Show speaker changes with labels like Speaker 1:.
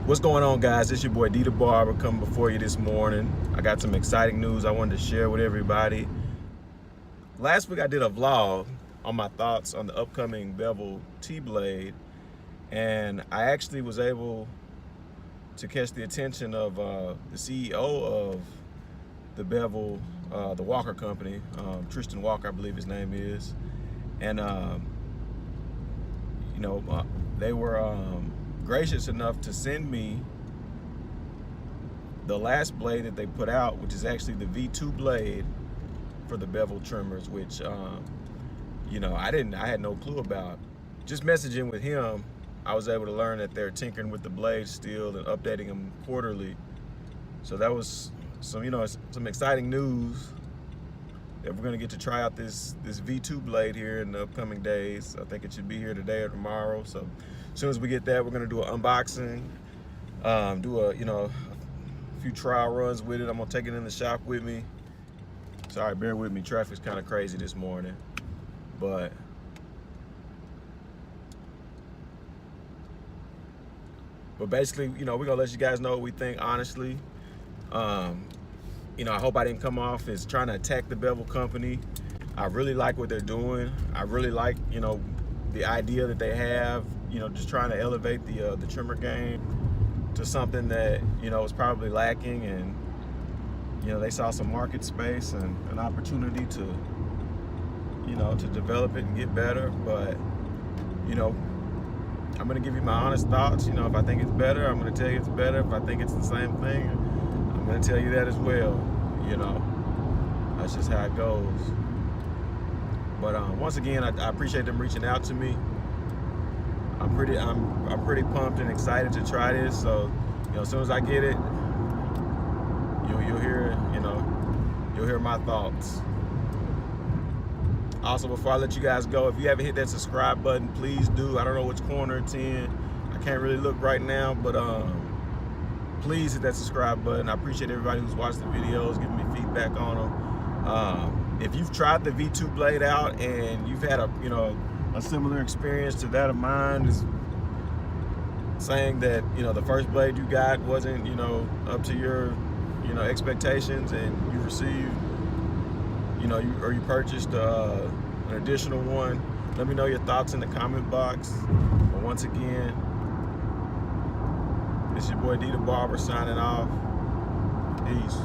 Speaker 1: What's going on, guys? It's your boy D the Barber coming before you this morning. I got some exciting news I wanted to share with everybody. Last week I did a vlog on my thoughts on the upcoming Bevel T-Blade, and I actually was able to catch the attention of the CEO of the Bevel, the Walker Company, Tristan Walker, I believe his name is, and they were gracious enough to send me the last blade that they put out, which is actually the V2 blade for the bevel trimmers, which I had no clue about. Just messaging with him, I was able to learn that they're tinkering with the blades still and updating them quarterly. So that was some exciting news that we're gonna get to try out this V2 blade here in the upcoming days. I think it should be here today or tomorrow. So as soon as we get that, we're gonna do an unboxing, do a few trial runs with it. I'm gonna take it in the shop with me. Sorry, bear with me. Traffic's kind of crazy this morning, but basically, we're gonna let you guys know what we think honestly. I hope I didn't come off as trying to attack the Bevel Company. I really like what they're doing. I really like, the idea that they have, just trying to elevate the trimmer game to something that, was probably lacking, and, they saw some market space and an opportunity to, to develop it and get better. But, I'm gonna give you my honest thoughts. If I think it's better, I'm gonna tell you it's better. If I think it's the same thing, I'm gonna tell you that as well. That's just how it goes. But once again, I appreciate them reaching out to me. I'm pretty pumped and excited to try this. So, as soon as I get it, you'll hear my thoughts. Also, before I let you guys go, if you haven't hit that subscribe button, please do. I don't know which corner it's in. I can't really look right now, but please hit that subscribe button. I appreciate everybody who's watched the videos, giving me feedback on them. If you've tried the V2 blade out and you've had a similar experience to that of mine, is saying that the first blade you got wasn't up to your expectations, and you received you purchased an additional one, let me know your thoughts in the comment box. But once again, it's your boy D the Barber signing off. Peace.